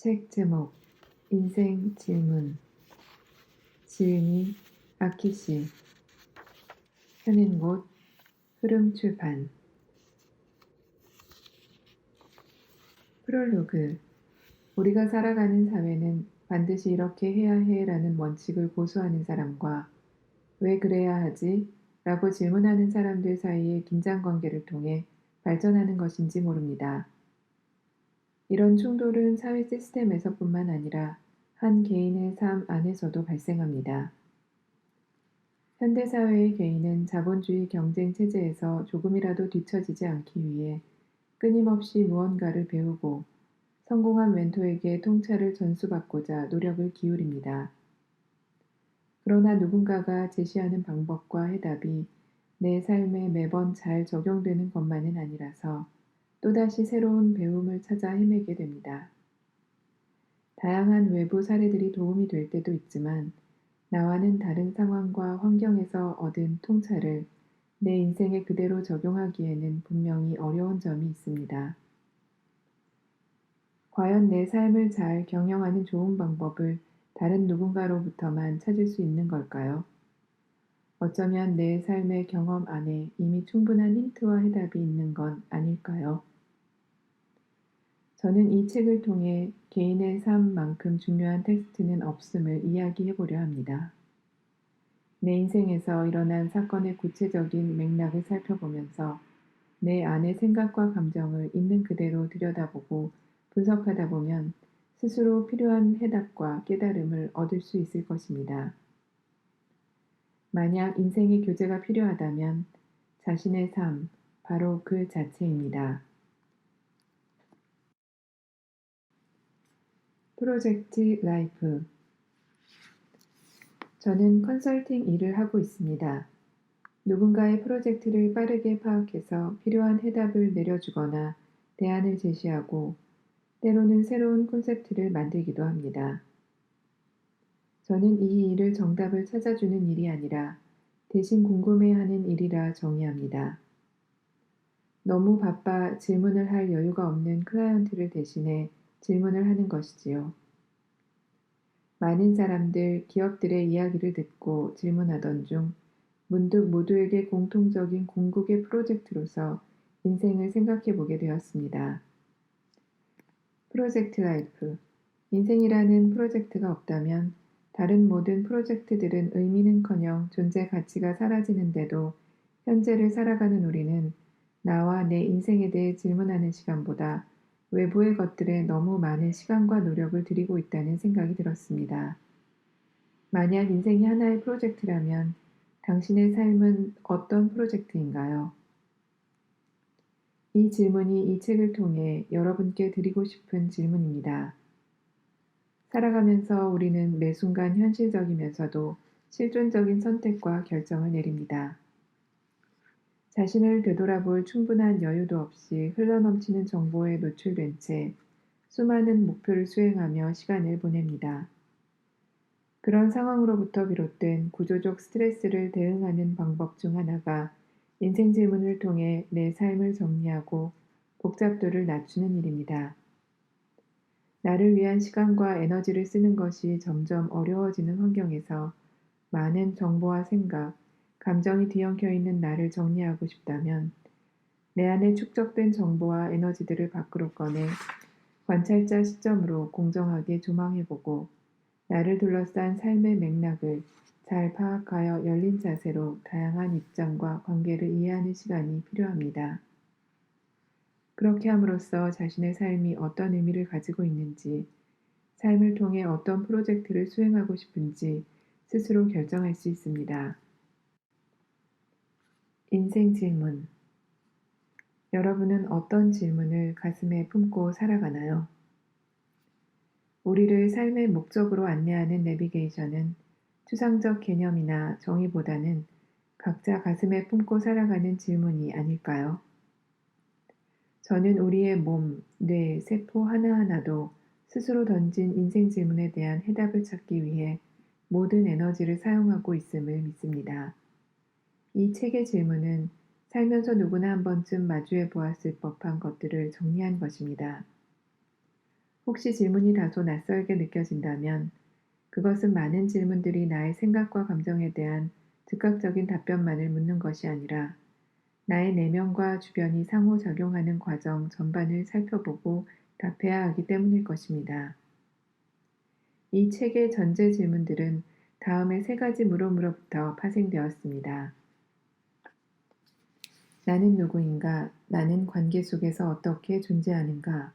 책 제목 인생 질문 지은이 아키시 펴낸 곳 흐름출판 프롤로그 우리가 살아가는 사회는 반드시 이렇게 해야 해라는 원칙을 고수하는 사람과 왜 그래야 하지? 라고 질문하는 사람들 사이의 긴장관계를 통해 발전하는 것인지 모릅니다. 이런 충돌은 사회 시스템에서뿐만 아니라 한 개인의 삶 안에서도 발생합니다. 현대사회의 개인은 자본주의 경쟁 체제에서 조금이라도 뒤처지지 않기 위해 끊임없이 무언가를 배우고 성공한 멘토에게 통찰을 전수받고자 노력을 기울입니다. 그러나 누군가가 제시하는 방법과 해답이 내 삶에 매번 잘 적용되는 것만은 아니라서 또다시 새로운 배움을 찾아 헤매게 됩니다. 다양한 외부 사례들이 도움이 될 때도 있지만 나와는 다른 상황과 환경에서 얻은 통찰을 내 인생에 그대로 적용하기에는 분명히 어려운 점이 있습니다. 과연 내 삶을 잘 경영하는 좋은 방법을 다른 누군가로부터만 찾을 수 있는 걸까요? 어쩌면 내 삶의 경험 안에 이미 충분한 힌트와 해답이 있는 건 아닐까요? 저는 이 책을 통해 개인의 삶만큼 중요한 텍스트는 없음을 이야기해보려 합니다. 내 인생에서 일어난 사건의 구체적인 맥락을 살펴보면서 내 안의 생각과 감정을 있는 그대로 들여다보고 분석하다 보면 스스로 필요한 해답과 깨달음을 얻을 수 있을 것입니다. 만약 인생의 교재가 필요하다면 자신의 삶, 바로 그 자체입니다. 프로젝트 라이프 저는 컨설팅 일을 하고 있습니다. 누군가의 프로젝트를 빠르게 파악해서 필요한 해답을 내려주거나 대안을 제시하고 때로는 새로운 콘셉트를 만들기도 합니다. 저는 이 일을 정답을 찾아주는 일이 아니라 대신 궁금해하는 일이라 정의합니다. 너무 바빠 질문을 할 여유가 없는 클라이언트를 대신해 질문을 하는 것이지요. 많은 사람들, 기업들의 이야기를 듣고 질문하던 중 문득 모두에게 공통적인 궁극의 프로젝트로서 인생을 생각해 보게 되었습니다. 프로젝트 라이프. 인생이라는 프로젝트가 없다면 다른 모든 프로젝트들은 의미는커녕 존재 가치가 사라지는데도 현재를 살아가는 우리는 나와 내 인생에 대해 질문하는 시간보다 외부의 것들에 너무 많은 시간과 노력을 들이고 있다는 생각이 들었습니다. 만약 인생이 하나의 프로젝트라면 당신의 삶은 어떤 프로젝트인가요? 이 질문이 이 책을 통해 여러분께 드리고 싶은 질문입니다. 살아가면서 우리는 매 순간 현실적이면서도 실존적인 선택과 결정을 내립니다. 자신을 되돌아볼 충분한 여유도 없이 흘러넘치는 정보에 노출된 채 수많은 목표를 수행하며 시간을 보냅니다. 그런 상황으로부터 비롯된 구조적 스트레스를 대응하는 방법 중 하나가 인생 질문을 통해 내 삶을 정리하고 복잡도를 낮추는 일입니다. 나를 위한 시간과 에너지를 쓰는 것이 점점 어려워지는 환경에서 많은 정보와 생각, 감정이 뒤엉켜 있는 나를 정리하고 싶다면 내 안에 축적된 정보와 에너지들을 밖으로 꺼내 관찰자 시점으로 공정하게 조망해보고 나를 둘러싼 삶의 맥락을 잘 파악하여 열린 자세로 다양한 입장과 관계를 이해하는 시간이 필요합니다. 그렇게 함으로써 자신의 삶이 어떤 의미를 가지고 있는지, 삶을 통해 어떤 프로젝트를 수행하고 싶은지 스스로 결정할 수 있습니다. 인생 질문. 여러분은 어떤 질문을 가슴에 품고 살아가나요? 우리를 삶의 목적으로 안내하는 내비게이션은 추상적 개념이나 정의보다는 각자 가슴에 품고 살아가는 질문이 아닐까요? 저는 우리의 몸, 뇌, 세포 하나하나도 스스로 던진 인생 질문에 대한 해답을 찾기 위해 모든 에너지를 사용하고 있음을 믿습니다. 이 책의 질문은 살면서 누구나 한 번쯤 마주해 보았을 법한 것들을 정리한 것입니다. 혹시 질문이 다소 낯설게 느껴진다면 그것은 많은 질문들이 나의 생각과 감정에 대한 즉각적인 답변만을 묻는 것이 아니라 나의 내면과 주변이 상호작용하는 과정 전반을 살펴보고 답해야 하기 때문일 것입니다. 이 책의 전제 질문들은 다음의 세 가지 물음으로부터 파생되었습니다. 나는 누구인가? 나는 관계 속에서 어떻게 존재하는가?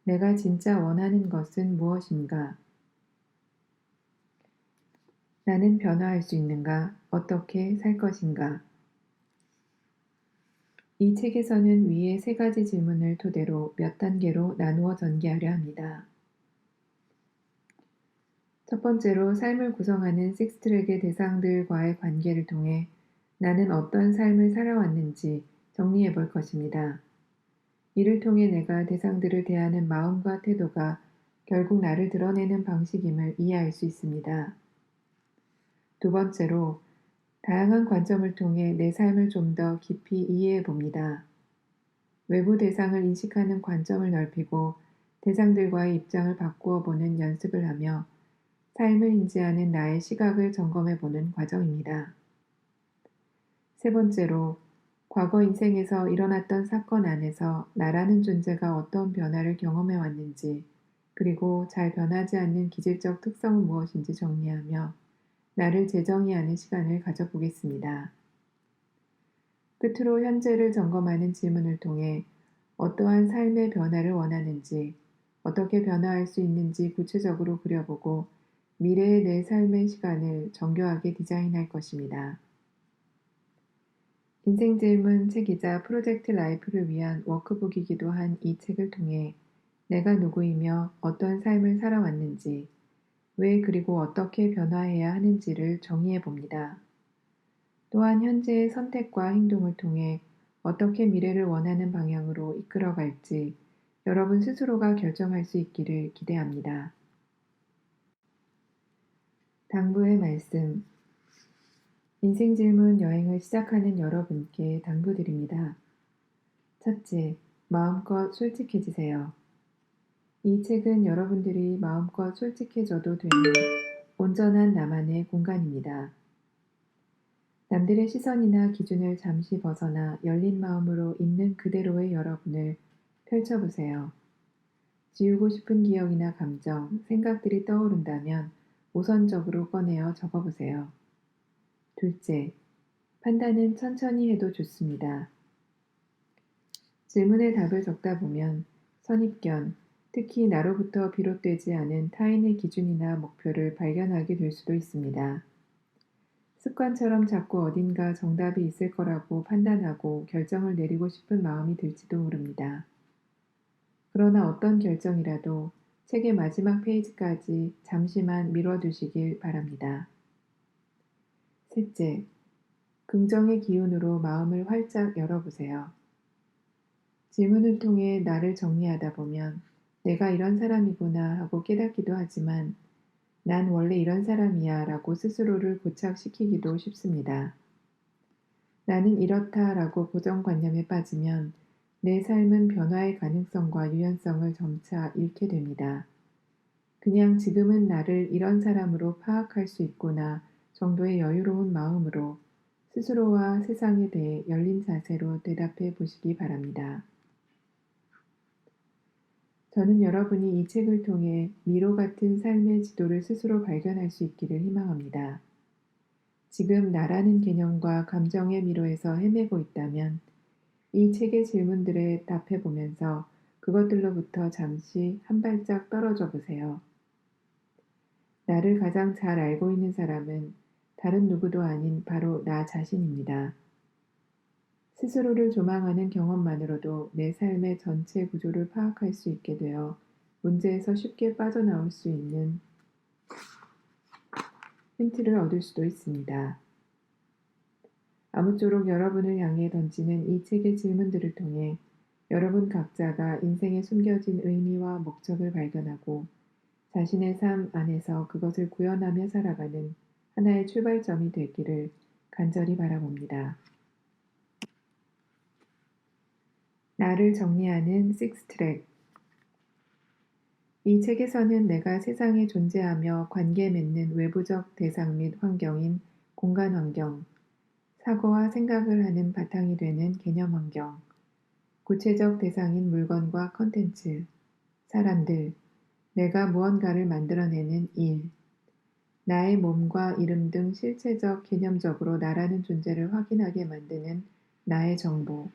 내가 진짜 원하는 것은 무엇인가? 나는 변화할 수 있는가? 어떻게 살 것인가? 이 책에서는 위의 세 가지 질문을 토대로 몇 단계로 나누어 전개하려 합니다. 첫 번째로 삶을 구성하는 식스트랙의 대상들과의 관계를 통해 나는 어떤 삶을 살아왔는지 정리해 볼 것입니다. 이를 통해 내가 대상들을 대하는 마음과 태도가 결국 나를 드러내는 방식임을 이해할 수 있습니다. 두 번째로 다양한 관점을 통해 내 삶을 좀 더 깊이 이해해 봅니다. 외부 대상을 인식하는 관점을 넓히고 대상들과의 입장을 바꾸어 보는 연습을 하며 삶을 인지하는 나의 시각을 점검해 보는 과정입니다. 세 번째로 과거 인생에서 일어났던 사건 안에서 나라는 존재가 어떤 변화를 경험해 왔는지 그리고 잘 변하지 않는 기질적 특성은 무엇인지 정리하며 나를 재정의하는 시간을 가져보겠습니다. 끝으로 현재를 점검하는 질문을 통해 어떠한 삶의 변화를 원하는지, 어떻게 변화할 수 있는지 구체적으로 그려보고 미래의 내 삶의 시간을 정교하게 디자인할 것입니다. 인생 질문 책이자 프로젝트 라이프를 위한 워크북이기도 한 이 책을 통해 내가 누구이며 어떤 삶을 살아왔는지, 왜 그리고 어떻게 변화해야 하는지를 정의해 봅니다. 또한 현재의 선택과 행동을 통해 어떻게 미래를 원하는 방향으로 이끌어갈지 여러분 스스로가 결정할 수 있기를 기대합니다. 당부의 말씀. 인생 질문 여행을 시작하는 여러분께 당부드립니다. 첫째, 마음껏 솔직해지세요. 이 책은 여러분들이 마음껏 솔직해져도 되는 온전한 나만의 공간입니다. 남들의 시선이나 기준을 잠시 벗어나 열린 마음으로 있는 그대로의 여러분을 펼쳐보세요. 지우고 싶은 기억이나 감정, 생각들이 떠오른다면 우선적으로 꺼내어 적어보세요. 둘째, 판단은 천천히 해도 좋습니다. 질문에 답을 적다 보면 선입견, 특히 나로부터 비롯되지 않은 타인의 기준이나 목표를 발견하게 될 수도 있습니다. 습관처럼 자꾸 어딘가 정답이 있을 거라고 판단하고 결정을 내리고 싶은 마음이 들지도 모릅니다. 그러나 어떤 결정이라도 책의 마지막 페이지까지 잠시만 미뤄두시길 바랍니다. 셋째, 긍정의 기운으로 마음을 활짝 열어보세요. 질문을 통해 나를 정리하다 보면 내가 이런 사람이구나 하고 깨닫기도 하지만 난 원래 이런 사람이야 라고 스스로를 고착시키기도 쉽습니다. 나는 이렇다 라고 고정관념에 빠지면 내 삶은 변화의 가능성과 유연성을 점차 잃게 됩니다. 그냥 지금은 나를 이런 사람으로 파악할 수 있구나 정도의 여유로운 마음으로 스스로와 세상에 대해 열린 자세로 대답해 보시기 바랍니다. 저는 여러분이 이 책을 통해 미로 같은 삶의 지도를 스스로 발견할 수 있기를 희망합니다. 지금 나라는 개념과 감정의 미로에서 헤매고 있다면 이 책의 질문들에 답해 보면서 그것들로부터 잠시 한 발짝 떨어져 보세요. 나를 가장 잘 알고 있는 사람은 다른 누구도 아닌 바로 나 자신입니다. 스스로를 조망하는 경험만으로도 내 삶의 전체 구조를 파악할 수 있게 되어 문제에서 쉽게 빠져나올 수 있는 힌트를 얻을 수도 있습니다. 아무쪼록 여러분을 향해 던지는 이 책의 질문들을 통해 여러분 각자가 인생에 숨겨진 의미와 목적을 발견하고 자신의 삶 안에서 그것을 구현하며 살아가는 하나의 출발점이 되기를 간절히 바라봅니다. 나를 정리하는 식스트랙. 이 책에서는 내가 세상에 존재하며 관계 맺는 외부적 대상 및 환경인 공간 환경, 사고와 생각을 하는 바탕이 되는 개념 환경, 구체적 대상인 물건과 컨텐츠, 사람들, 내가 무언가를 만들어내는 일, 나의 몸과 이름 등 실체적 개념적으로 나라는 존재를 확인하게 만드는 나의 정보,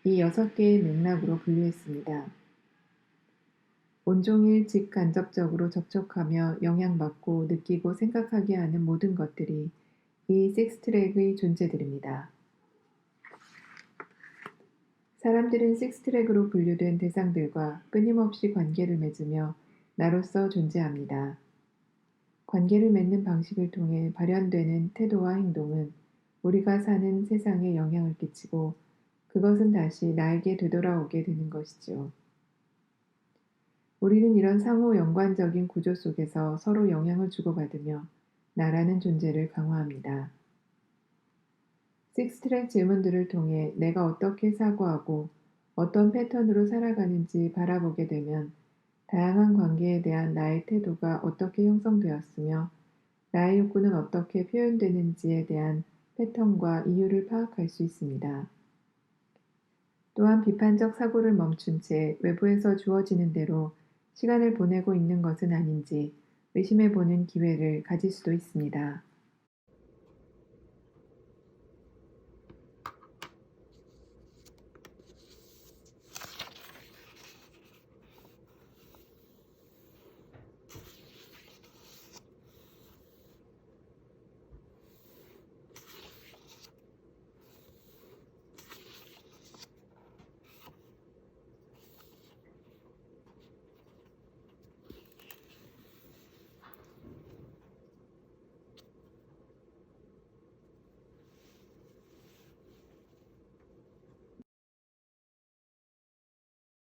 이 6개의 맥락으로 분류했습니다. 온종일 직간접적으로 접촉하며 영향받고 느끼고 생각하게 하는 모든 것들이 이 식스트랙의 존재들입니다. 사람들은 식스트랙으로 분류된 대상들과 끊임없이 관계를 맺으며 나로서 존재합니다. 관계를 맺는 방식을 통해 발현되는 태도와 행동은 우리가 사는 세상에 영향을 끼치고 그것은 다시 나에게 되돌아오게 되는 것이죠. 우리는 이런 상호 연관적인 구조 속에서 서로 영향을 주고받으며 나라는 존재를 강화합니다. 식스트랙 질문들을 통해 내가 어떻게 사고하고 어떤 패턴으로 살아가는지 바라보게 되면 다양한 관계에 대한 나의 태도가 어떻게 형성되었으며 나의 욕구는 어떻게 표현되는지에 대한 패턴과 이유를 파악할 수 있습니다. 또한 비판적 사고를 멈춘 채 외부에서 주어지는 대로 시간을 보내고 있는 것은 아닌지 의심해보는 기회를 가질 수도 있습니다.